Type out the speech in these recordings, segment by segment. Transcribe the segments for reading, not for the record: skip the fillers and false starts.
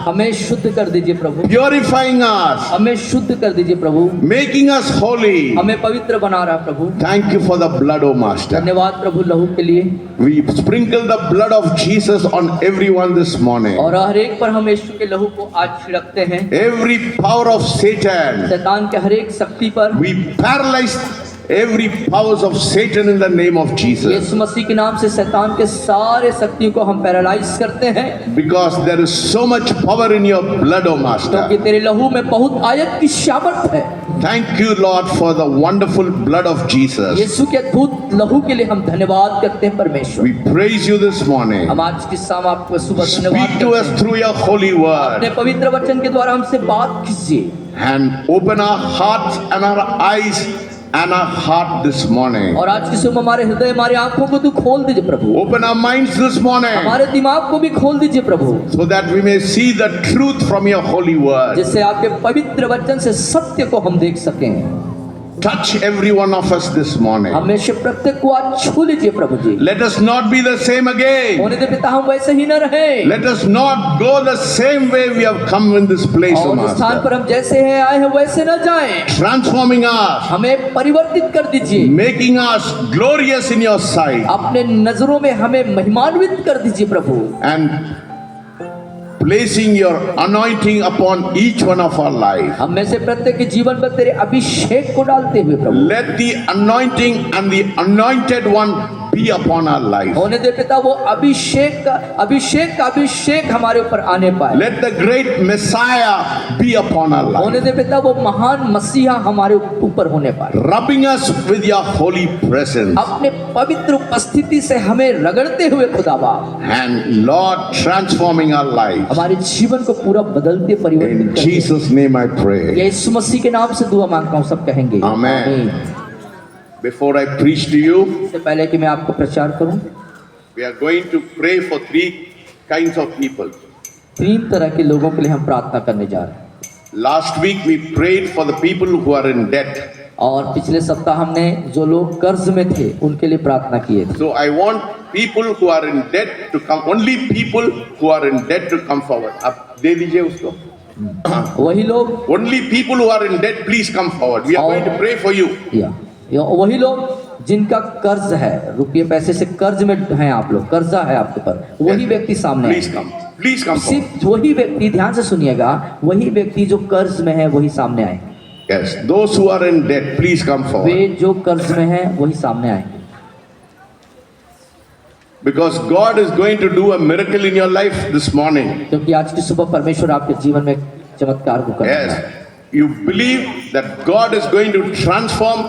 हमें शुद्ध कर दीजिए प्रभु, purifying us, हमें शुद्ध कर दीजिए प्रभु, making us holy. हमें पवित्र बना रहा प्रभु। Thank you for the blood, O Master. धन्यवाद प्रभु लहू के लिए। We sprinkle the blood of Jesus on everyone this morning. और हर एक पर हम यीशु के लहू को आज छिड़कते हैं। Every power of Satan, शैतान के हर एक शक्ति पर we paralyze every powers of Satan in the name of Jesus. यीशु मसीह के नाम से शैतान के सारे शक्तियों को हम पैरालाइज करते हैं, Because there is so much power in your blood, O क्योंकि Master. तेरे लहू में बहुत आयत की सामर्थ है। Thank you, Lord, for the wonderful blood of Jesus. यीशु के अद्भुत लहू के लिए हम धन्यवाद करते हैं परमेश्वर। We praise you this morning. हम आज की शाम आपको सुबह Speak धन्यवाद to करते us हैं। through your holy अपने word पवित्र वचन के द्वारा हमसे बात कीजिए and open our hearts and our eyes and our heart this morning. और आज की सुबह हमारे हृदय, हमारी आंखों को तू खोल दीजिए प्रभु, Open our minds this morning हमारे दिमाग को भी खोल दीजिए प्रभु, so that we may see the truth from your holy word. जिससे आपके पवित्र वचन से सत्य को हम देख सकें। Touch every one of us this morning. हमें से प्रत्येक को आज छू लीजिए प्रभु जी। Let us not be the same again. होने दे पिता हम वैसे ही न रहे, Let us not go the same way we have come in this place, O और इस स्थान Master. पर हम जैसे हैं आए हैं वैसे न जाएं। Transforming us, हमें परिवर्तित कर दीजिए, making us glorious in your sight, अपने नजरों में हमें महिमान्वित कर दीजिए प्रभु, and placing your anointing upon each one of our lives. हम में से प्रत्येक के जीवन पर तेरे अभिषेक को डालते हुए प्रभु, Let the anointing and the anointed one be upon our life. होने दे पिता वो अभिषेक हमारे ऊपर आने पाए। Let the great Messiah be upon our होने life, दे पिता वो महान मसीहा हमारे ऊपर होने पाए। rubbing us with your holy presence. अपने पवित्र उपस्थिति से हमें रगड़ते हुए खुदा बाप, And Lord, transforming our lives. हमारे जीवन को पूरा बदलते In परिवर्तित करते। Jesus' name I pray. यीशु मसीह के नाम से दुआ मांगता हूँ, सब कहेंगे Amen. आमीन। Before I preach to you, इससे पहले कि मैं आपको प्रचार करूं, we are going to pray for three kinds of people. 3 तरह के लोगों के लिए हम प्रार्थना करने जा रहे हैं। Last week we prayed for the people who are in debt. और पिछले सप्ताह हमने जो लोग कर्ज में थे उनके लिए प्रार्थना किए थे। So I want people who are in debt to come. Only people who are in debt to come forward. आप दे दीजिए उसको. वही लोग Only people who are in debt, please come forward. We are going to pray for you. या वही लोग जिनका कर्ज है, रुपये पैसे से कर्ज में हैं आप लोग, कर्जा है आपके ऊपर, वही व्यक्ति सामने Please आए। come. Please come forward. सिर्फ वही व्यक्ति, ध्यान से सुनिएगा, वही व्यक्ति जो कर्ज में है वही सामने आए। Yes. Those who are in debt, please come forward. वे जो कर्ज में हैं वही सामने आएंगे, Because God is going to do a miracle in your life this morning. क्योंकि आज की सुबह परमेश्वर आपके जीवन में एक चमत्कार को करने वाला Yes. है। You believe that God is going to transform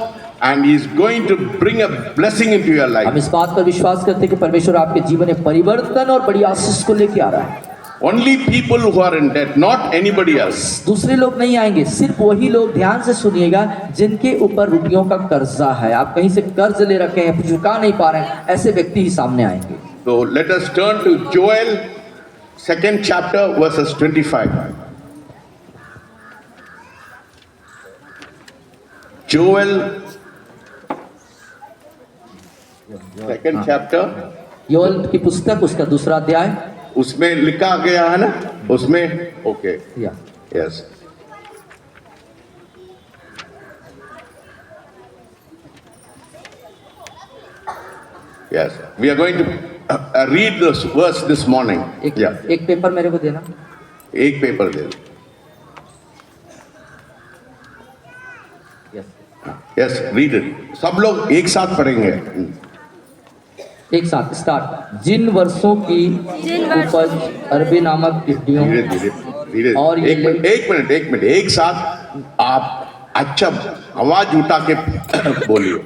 and He is going to bring a blessing into your life. हम इस बात पर विश्वास करते हैं कि परमेश्वर आपके जीवन में परिवर्तन और बड़ी आशीष को लेके आ रहा है। Only people who are in debt, not anybody else. दूसरे लोग नहीं आएंगे, सिर्फ वही लोग, ध्यान से सुनिएगा, जिनके ऊपर रुपयों का कर्जा है। आप कहीं से कर्ज ले रखे हैं, चुका नहीं पा रहे हैं, ऐसे व्यक्ति ही सामने आएंगे। So let us turn to Joel, 2nd chapter, verses 25. Joel, 2nd chapter, Joel की पुस्तक उसका 2रा अध्याय, उसमें लिखा गया है ना, उसमें, okay, या yes. Yes, we are going to read this verse this morning. Yeah, एक पेपर मेरे को देना। एक पेपर दे दो. Yes, read it. सब लोग एक साथ पढ़ेंगे. एक साथ स्टार्ट। जिन वर्षों की उपज अरबी नामक टिड्डियों धीरे धीरे धीरे. और ये एक मिनट, एक साथ आप अच्छा आवाज उठा के बोलिए.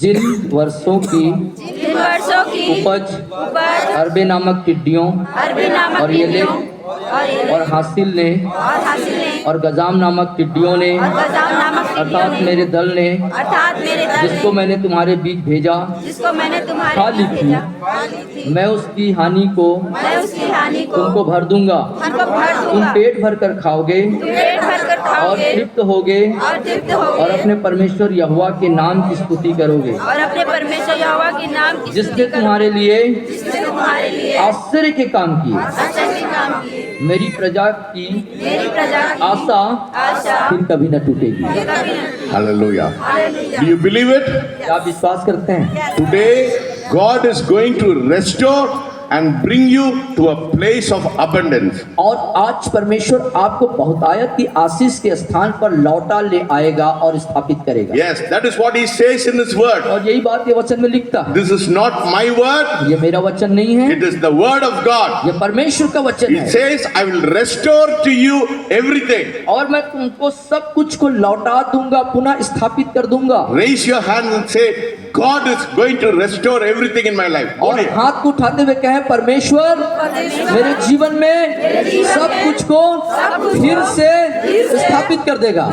जिन वर्षों की उपज अरबी नामक टिड्डियों और ये और हासिल ने और गजाम नामक टिड्डियों ने अर्थात मेरे दल ने जिसको मैंने तुम्हारे बीच भेजा खा ली थी, मैं उसकी हानि को तुमको भर दूंगा। तुम पेट भर कर खाओगे और तृप्त होगे और अपने परमेश्वर यहोवा के नाम की स्तुति करोगे, जिसने तुम्हारे लिए आश्चर्य के काम किए। मेरी प्रजा की आशा फिर कभी न टूटेगी। Hallelujah. Do you believe it? क्या आप विश्वास करते हैं? Today, God is going to restore and bring you to a place of abundance. और आज परमेश्वर आपको बहुतायत की आशीष के स्थान पर लौटा ले आएगा और स्थापित करेगा। Yes, that is what He says in His word. और यही बात ये वचन में लिखता है। This is not my word, ये मेरा वचन नहीं है, it is the word of God. ये परमेश्वर का वचन It है। says, I will restore to you everything. और मैं तुमको सब कुछ को लौटा दूंगा, पुनः स्थापित कर दूंगा। Raise your hand and say, God is going to restore everything in my life. और हाथ को उठाते हुए कहे, परमेश्वर मेरे जीवन में सब कुछ को फिर से स्थापित कर देगा।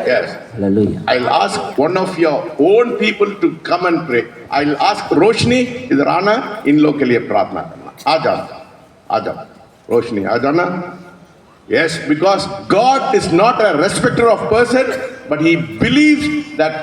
Yes. Hallelujah. I'll ask one of your own people to come and pray. I'll ask रोशनी, इधर आना, इन लोग के लिए प्रार्थना करना। आ जाओ, रोशनी आ जाना। Yes, because God is not a respecter of person, but He believes that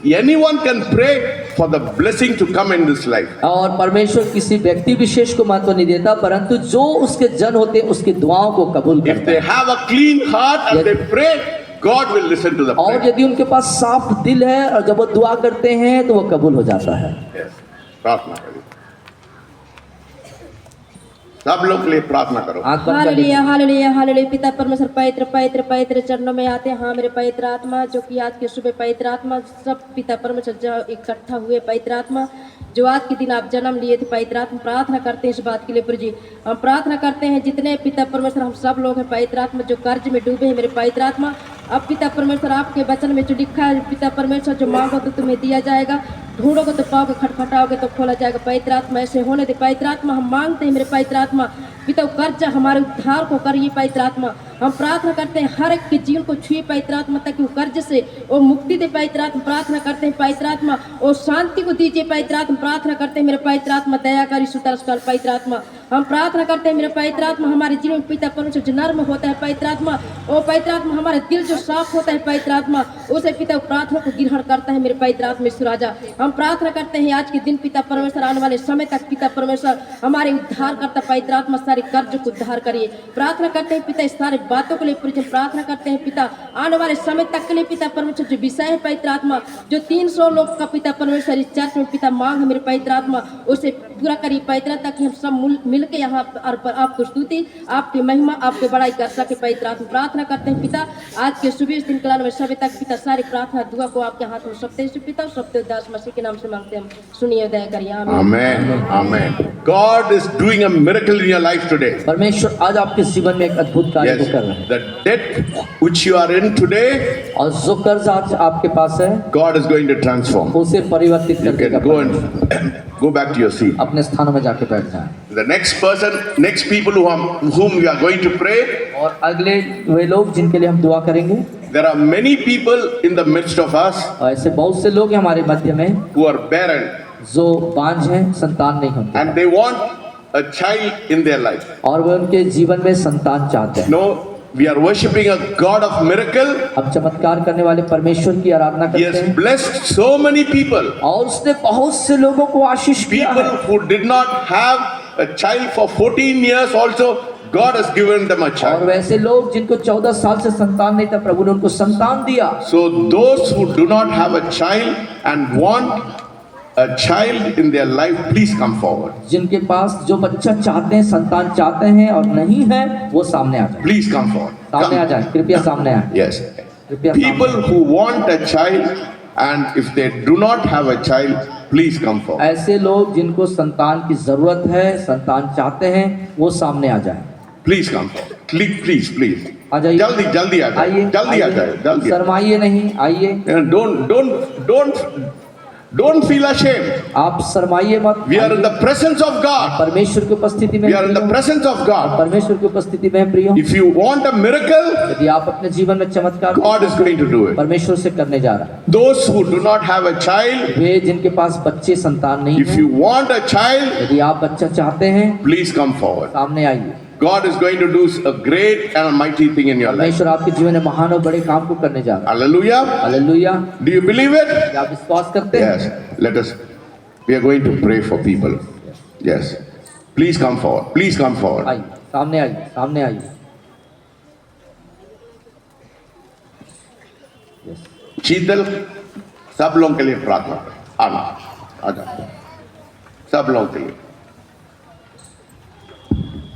anyone can pray for the blessing to come in this life. और परमेश्वर किसी व्यक्ति विशेष को महत्व नहीं देता, परंतु जो उसके जन होते हैं उसकी दुआओं को कबूल If करता they है। have a clean heart and they pray, God will listen to the और prayer. यदि उनके पास साफ दिल है और जब वो दुआ करते हैं तो वो कबूल हो जाता है। Yes, प्रार्थना करिए। सब लोग के लिए प्रार्थना करो। आंख बंद कर हालेलुया हालेलुया हालेलुया। पिता परमेश्वर पवित्र पवित्र पवित्र चरणों में आते हैं। हाँ मेरे पवित्र आत्मा, जो कि आज के सुबह पवित्र आत्मा सब पिता परमेश्वर जो इकट्ठा हुए पवित्र आत्मा, जो आज के दिन आप जन्म लिए थे पवित्र आत्मा, प्रार्थना करते हैं इस बात के लिए प्रभु जी। हम प्रार्थना करते हैं जितने पिता परमेश्वर हम सब लोग हैं पवित्र आत्मा जो कर्ज में डूबे हैं मेरे पवित्र आत्मा, अब पिता परमेश्वर आपके वचन में जो लिखा है पिता परमेश्वर, जो मांगो तो तुम्हें दिया जाएगा, ढूंढोगे तो पाओगे, खटखटाओगे तो खोला जाएगा। पवित्र आत्मा ऐसे होने दे पवित्र आत्मा। हम मांगते हैं मेरे पवित्र आत्मा, पिता कर्ज हमारे उद्धार को करिए पवित्र आत्मा। हम प्रार्थना करते हैं हर एक के जीवन को छुए पवित्र आत्मा, ताकि वो कर्ज से वो मुक्ति दे पवित्र आत्मा। प्रार्थना करते हैं पवित्र आत्मा और शांति को दीजिए पवित्र आत्मा। प्रार्थना करते हैं मेरे पवित्र आत्मा, दया करी सुतरस कर पवित्र आत्मा। हम प्रार्थना करते हैं मेरे पवित्र आत्मा, हमारे जीवन में पिता परमेश्वर जो नर्म होता है पवित्र आत्मा, ओ पवित्र आत्मा हमारा दिल जो साफ होता है पवित्र आत्मा, उसे पिता प्रार्थना को ग्रहण करता है मेरे पवित्र आत्मा ईश्वर राजा। हम प्रार्थना करते हैं आज के दिन पिता परमेश्वर आने वाले समय तक पिता परमेश्वर हमारे उद्धार करता पवित्र आत्मा, सारे कर्ज को उद्धार करिए। प्रार्थना करते हैं पिता इस सारे बातों के लिए पूरी प्रार्थना करते हैं पिता आने वाले समय तक के लिए पिता परमेश्वर जो विषय है पवित्र आत्मा, जो 300 लोग का पिता परमेश्वर इस चर्च में पिता मांग है मेरे पवित्र आत्मा, उसे पूरा करिए पवित्र, ताकि हम सब मिल के यहाँ पर आपको स्तुति आपकी महिमा आपके बड़ाई कर सके पवित्र आत्मा। प्रार्थना करते हैं पिता आज के सुबह इस दिन कलान में सभी तक पिता सारी प्रार्थना दुआ को आपके हाथ में सौंपते हैं पिता, सत्य दास मसीह के नाम से मांगते हैं, सुनिए दया करिए। Amen. Amen. God is doing a miracle in your life today. परमेश्वर आज आपके जीवन में एक अद्भुत कार्य को कर रहे हैं। The debt which you are in today, और जो कर्ज आज आपके पास है God is going to transform. उसे परिवर्तित कर You देगा। can go and go back to your seat. अपने स्थानों में जाके बैठ जाएं। The next person, next people whom we are going to pray, और अगले वे लोग जिनके लिए हम दुआ करेंगे, there are many people in the midst of us और ऐसे बहुत से लोग हैं हमारे मध्य में who are barren जो बांझ हैं, संतान नहीं होते and they want a child in their life. और वे उनके जीवन में संतान चाहते हैं। No, we are worshipping a God of miracle. हम चमत्कार करने वाले परमेश्वर की आराधना He करते has हैं blessed so many people. और उसने बहुत से लोगों को आशीष किया People है। who did not have a child for 14 years also, God has given them a और child. वैसे लोग जिनको 14 साल से संतान नहीं था, प्रभु ने उनको संतान दिया। So those who do not have a child and want a child in their life, please come forward. जिनके पास जो बच्चा चाहते हैं, संतान चाहते हैं और नहीं है, वो सामने आ जाए। Please come forward. सामने आ Come. जाए, कृपया सामने आए। Yes. कृपया People who want a child and if they do not have a child, please come forward. ऐसे लोग जिनको संतान की जरूरत है, संतान चाहते हैं, वो सामने आ जाए। Please come forward. Please. आ जाइए। जल्दी आ जाए। आइए, जल्दी आ जाए। जल्दी। शर्माइए नहीं, आइए। And don't feel ashamed. आप शर्माइए मत। We are in the presence of God. परमेश्वर की उपस्थिति में We are in the presence of God. परमेश्वर की उपस्थिति में प्रियो, If you want a miracle, यदि आप अपने जीवन में चमत्कार God is going to do it. परमेश्वर से करने जा रहा है। Those who do not have a child, वे जिनके पास बच्चे संतान नहीं if है, you want a child, यदि आप बच्चा चाहते हैं, please come forward. सामने आइए। God is going to do a great and a mighty thing in your life. परमेश्वर आपके जीवन में महान और बड़े काम को करने जा रहा है। Hallelujah. Hallelujah. Do you believe it? क्या आप विश्वास करते हैं? Yes. Let us. We are going to pray for people. Yes. Please come forward. Please come forward. आइए। सामने आइए, सामने आइए। यस। शीतल, सब लोगों के लिए प्रार्थना करें। आना, आजा, सब लोगों के लिए।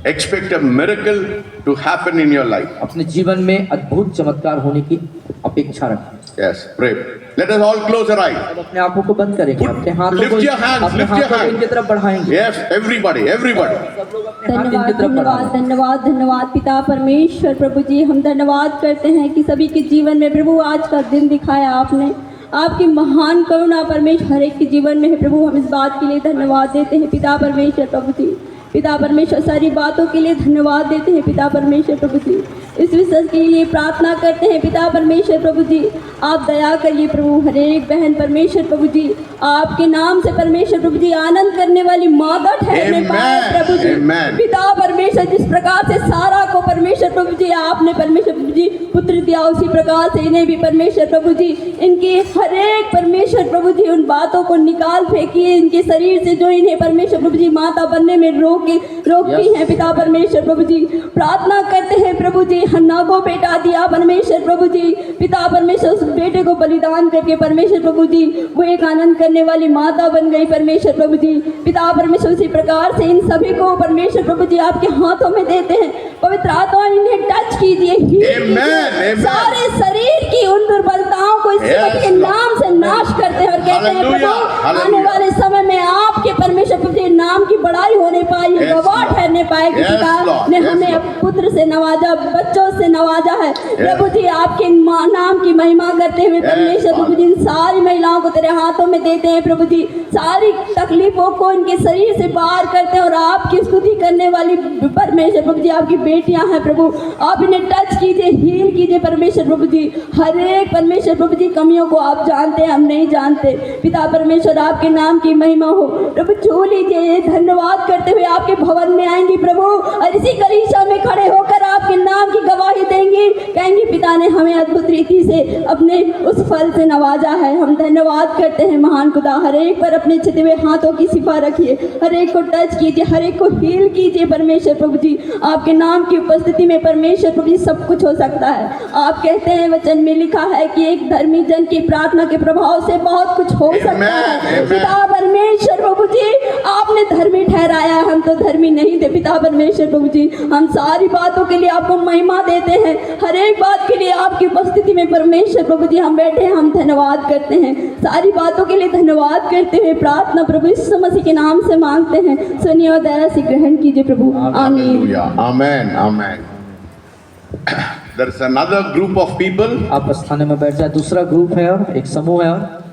Expect a miracle to happen in your life. अपने जीवन में अद्भुत चमत्कार होने की अपेक्षा रखें। Yes, pray. Let us all close our eyes. अब अपने आंखों को बंद करेंगे, अपने हाथों Lift को your hands, अपने lift your हाथों को hands. इनकी तरफ बढ़ाएंगे। Yes, everybody, everybody. सब लोग अपने हाथ इनकी धन्यवाद तरफ धन्यवाद बढ़ाएंगे। धन्यवाद धन्यवाद पिता परमेश्वर प्रभु जी, हम धन्यवाद करते हैं कि सभी के जीवन में प्रभु आज का दिन दिखाया आपने। आपकी महान करुणा परमेश्वर हर एक के जीवन में है प्रभु। हम इस बात के लिए धन्यवाद देते हैं पिता परमेश्वर प्रभु जी। पिता परमेश्वर सारी बातों के लिए धन्यवाद देते हैं पिता परमेश्वर प्रभु जी। इस विषय के लिए प्रार्थना करते हैं पिता परमेश्वर प्रभु जी। आप दया करिए प्रभु, हर एक बहन परमेश्वर प्रभु जी आपके नाम से परमेश्वर प्रभु जी आनंद करने वाली माता ठहरने पाए प्रभु जी। Amen. पिता परमेश्वर जिस प्रकार से सारा को परमेश्वर प्रभु जी आपने परमेश्वर प्रभु जी पुत्र दिया, उसी प्रकार से इन्हें भी परमेश्वर प्रभु जी इनकी हर एक परमेश्वर प्रभु जी उन बातों को निकाल फेंकिए इनके शरीर से जो इन्हें परमेश्वर प्रभु जी माता बनने में रोकती हैं पिता परमेश्वर प्रभु जी। प्रार्थना करते हैं प्रभु जी, हन्ना को बेटा दिया परमेश्वर प्रभु जी। पिता परमेश्वर उस बेटे को बलिदान करके परमेश्वर प्रभु जी वो एक आनंद करने वाली माता बन गई परमेश्वर प्रभु जी। पिता परमेश्वर उसी प्रकार से इन सभी को परमेश्वर प्रभु जी आपके हाथों में देते हैं। पवित्र आत्मा इन्हें टच कीजिए, Amen. सारे शरीर की उन दुर्बलताओं को इस Yes, के नाम से नाश करते हैं और कहते हैं प्रभु आने वाले समय में आपके परमेश्वर प्रभु जी नाम की बड़ाई होने पाई, Yes, गवाह Lord. ठहरने पाएगी। Yes, पिता Lord. ने Yes, हमें Lord. पुत्र से नवाजा, बच्चों से नवाजा है प्रभु जी। आपके नाम की महिमा करते हुए Yes, परमेश्वर प्रभु जी इन सारी महिलाओं को तेरे हाथों में देते हैं प्रभु जी। सारी तकलीफों को इनके शरीर से बाहर करते हैं और आपकी स्तुति करने वाली परमेश्वर प्रभु जी आपकी बेटियां हैं प्रभु। आप इन्हें टच कीजिए, हील कीजिए परमेश्वर प्रभु जी। हर एक परमेश्वर प्रभु जी कमियों को आप जानते हैं, हम नहीं जानते। पिता परमेश्वर आपके नाम की महिमा हो प्रभु। छू लीजिए, धन्यवाद करते हुए आपके भवन में आएंगी प्रभु और इसी कलीसिया में खड़े होकर आपके नाम की गवाही देंगी, कहेंगी पिता ने हमें अद्भुत रीति से अपने उस फल से नवाजा है। हम धन्यवाद करते हैं महान खुदा। हर एक पर अपने छिते हुए हाथों की सिफा रखिए, हर एक को टच कीजिए, हर एक को हील कीजिए परमेश्वर प्रभु जी। आपके नाम की उपस्थिति में परमेश्वर प्रभु जी सब कुछ हो सकता है। आप कहते हैं वचन में लिखा है कि एक धर्मी जन की प्रार्थना के प्रभाव से बहुत कुछ हो सकता है। Amen. पिता परमेश्वर प्रभु जी आपने धर्मी ठहराया, हम तो धर्मी नहीं थे पिता परमेश्वर प्रभु जी। हम सारी बातों के लिए आपको महिमा देते हैं, हर एक बात के लिए आपकी उपस्थिति में परमेश्वर प्रभु जी हम बैठे हैं, हम धन्यवाद करते हैं। सारी बातों के लिए धन्यवाद करते हुए प्रार्थना प्रभु यीशु मसीह के नाम से मांगते हैं। सुनिए और दया से ग्रहण कीजिए प्रभु, आमीन। Hallelujah. Amen. Amen. There is another group of people. आप स्थान में बैठ जाए। दूसरा ग्रुप है और एक समूह है और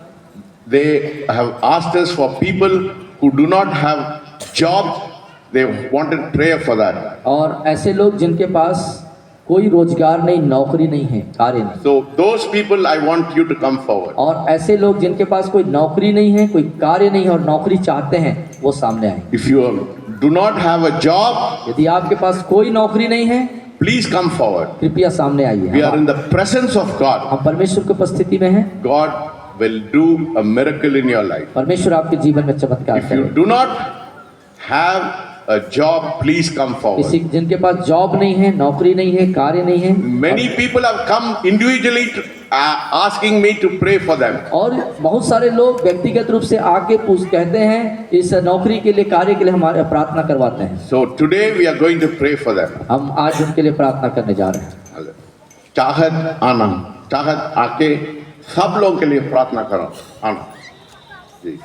They have asked us for people who do not have jobs. They wanted prayer for that. और ऐसे लोग जिनके पास कोई रोजगार नहीं, नौकरी नहीं है, कार्य नहीं। So those people, I want you to come forward. और ऐसे लोग जिनके पास कोई नौकरी नहीं है, कोई कार्य नहीं है और नौकरी चाहते हैं, वो सामने आए। If you do not have a job, यदि आपके पास कोई नौकरी नहीं है, please come forward. कृपया सामने आइए। We are in the presence of God. हम परमेश्वर की उपस्थिति में हैं। God will do a miracle in your life. परमेश्वर आपके जीवन में चमत्कार If you करेगा। do not have a job, please come forward. किसी जिनके पास जॉब नहीं है, नौकरी नहीं है, कार्य नहीं है, Many people have come individually to, asking me to pray for them. और बहुत सारे लोग व्यक्तिगत रूप से आके कहते हैं इस नौकरी के लिए, कार्य के लिए हमारे प्रार्थना करवाते हैं। So today we are going to pray for them. हम आज उनके लिए प्रार्थना करने जा रहे हैं। चाहत आना, चाहत आके सब लोगों के लिए प्रार्थना करो, आना जी।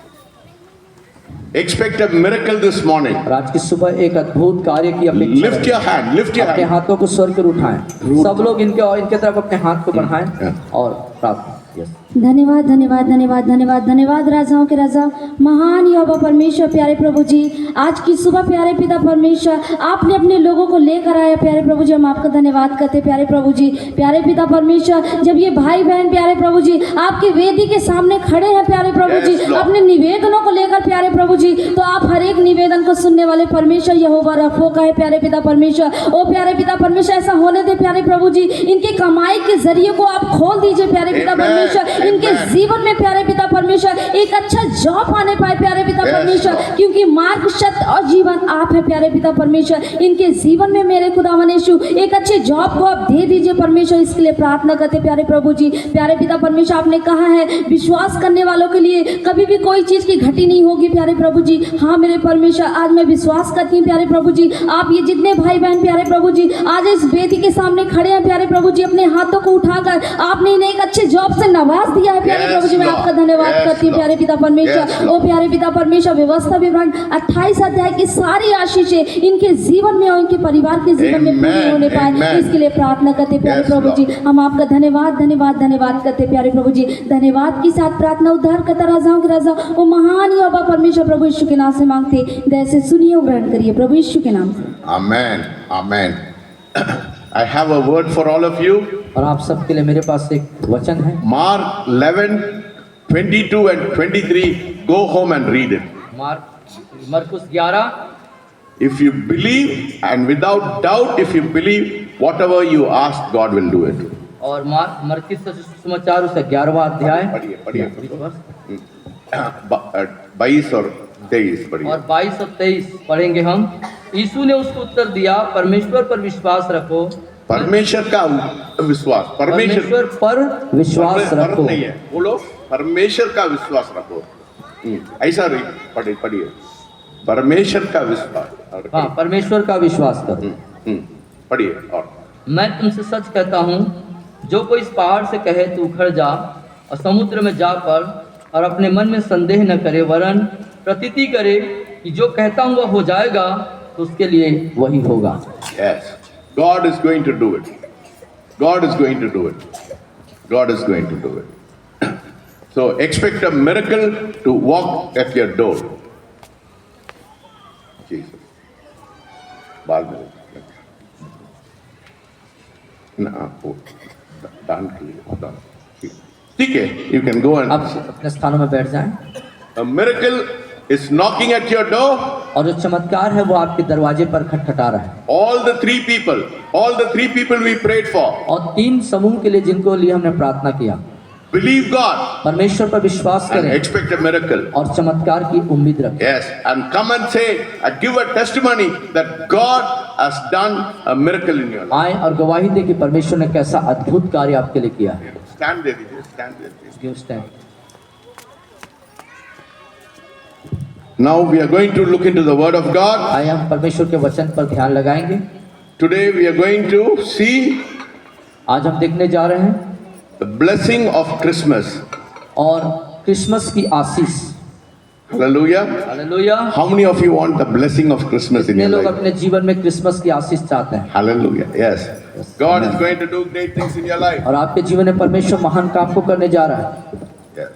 Expect a miracle this morning. और आज की सुबह एक अद्भुत कार्य की अपेक्षा Lift your hand, lift your अपने hand. हाथों को स्वर कर उठाएं। सब लोग इनके तरफ अपने हाथ को बढ़ाएं और प्रार्थना। यस। धन्यवाद धन्यवाद धन्यवाद धन्यवाद धन्यवाद राजाओं के राजा महान यहोवा परमेश्वर प्यारे प्रभु जी, आज की सुबह प्यारे पिता परमेश्वर आपने अपने लोगों को लेकर आया प्यारे प्रभु जी। हम आपका धन्यवाद करते प्यारे प्रभु जी। प्यारे पिता परमेश्वर, जब ये भाई बहन प्यारे प्रभु जी आपके वेदी के सामने खड़े हैं प्यारे प्रभु जी Yes, Lord. अपने निवेदनों को लेकर प्यारे प्रभु जी, तो आप हर एक निवेदन को सुनने वाले परमेश्वर यहोवा रफो का है प्यारे पिता परमेश्वर। ओ प्यारे पिता परमेश्वर, ऐसा होने दे प्यारे प्रभु जी, इनकी कमाई के जरिए को आप खोल दीजिए प्यारे पिता Amen. परमेश्वर। इनके जीवन में प्यारे पिता परमेश्वर एक अच्छा जॉब आने पाए प्यारे पिता Yes, परमेश्वर, Lord. क्योंकि मार्ग सत्य और जीवन आप है प्यारे पिता परमेश्वर। इनके जीवन में मेरे खुदावन यीशु एक अच्छे जॉब को आप दे दीजिए परमेश्वर, इसके लिए प्रार्थना करते प्यारे प्रभु जी। प्यारे पिता परमेश्वर, आपने कहा है विश्वास करने वालों के लिए कभी भी कोई चीज की घटी नहीं होगी प्यारे प्रभु जी। हाँ मेरे परमेश्वर, आज मैं विश्वास करती हूँ प्यारे प्रभु जी, आप ये जितने भाई बहन प्यारे प्रभु जी आज इस वेदी के सामने खड़े हैं प्यारे प्रभु जी, अपने हाथों को उठाकर आपने इन्हें एक अच्छे जॉब से नवाज दिया है प्यारे Yes, प्रभु जी। मैं Lord. आपका धन्यवाद Yes, करती हूँ प्यारे Lord. पिता परमेश्वर। Yes, ओ Lord. प्यारे पिता परमेश्वर, व्यवस्था विवरण 28 अध्याय की सारी आशीषें इनके जीवन में और इनके परिवार के जीवन में पूरी Amen, होने पाए, amen. इसके लिए प्रार्थना करते प्यारे Yes, प्रभु जी। Lord. हम आपका धन्यवाद धन्यवाद धन्यवाद करते प्यारे प्रभु जी। धन्यवाद के साथ प्रार्थना उद्धार करता राजाओं के राजा वो महान यहोवा परमेश्वर प्रभु यीशु के नाम से मांगते, दया से सुनिए और ग्रहण करिए प्रभु यीशु के नाम से। Amen. Amen. I have a word for all of you. और आप सबके लिए मेरे पास एक वचन है। Mark 11, 22 and 23. Go home and read it. मरकुस 11 If you believe and without doubt, if you believe, whatever you ask, God will do it. और मरकुस सुसमाचार उसका 11वां अध्याय पढ़िए। 22 और 23 पढ़िए। और 22 और 23 पढ़ेंगे हम। यीशु ने उसको उत्तर दिया, परमेश्वर पर विश्वास रखो। परमेश्वर का विश्वास, परमेश्वर पर विश्वास पर रखो। नहीं है, बोलो परमेश्वर का विश्वास रखो। ऐसा पढ़िए, परमेश्वर का विश्वास। हाँ, परमेश्वर का विश्वास करो। पढ़िए। और मैं तुमसे सच कहता हूँ, जो कोई इस पहाड़ से कहे तू उखड़ जा और समुद्र में जा पड़, और अपने मन में संदेह न करे वरन प्रतीति करे कि जो कहता हूँ वह हो जाएगा, तो उसके लिए वही होगा। yes, God is going to do it. God is going to do it. God is going to do it. So expect a miracle to walk at your door. Jesus. बाद में दान के लिए ठीक है, you can go and आप अपने स्थानों में बैठ जाएं। a miracle is knocking at your door. और जो चमत्कार है वो आपके दरवाजे पर खटखटा रहा है। All the three people we prayed for, और 3 समूह के लिए जिनको लिए हमने प्रार्थना किया, believe God परमेश्वर पर विश्वास and करें expect a miracle. और चमत्कार की उम्मीद रखें। Yes, and come and say, give a testimony that God has done a miracle in your life. आए और गवाही दे कि परमेश्वर ने कैसा अद्भुत कार्य आपके लिए किया है। Stand दे दीजिए, stand दे दीजिए। Give stand. Now we are going to look into the Word of God. आइए हम परमेश्वर के वचन पर ध्यान लगाएंगे। Today we are going to see आज हम देखने जा रहे हैं the blessing of Christmas. और क्रिसमस की आशीष। Hallelujah. Hallelujah. How many of you want the blessing of Christmas in कितने your लोग life? अपने जीवन में क्रिसमस की आशीष चाहते हैं? Hallelujah. Yes. God is going to do great things in your life. और आपके जीवन में परमेश्वर महान काम को करने जा रहा है। Yes.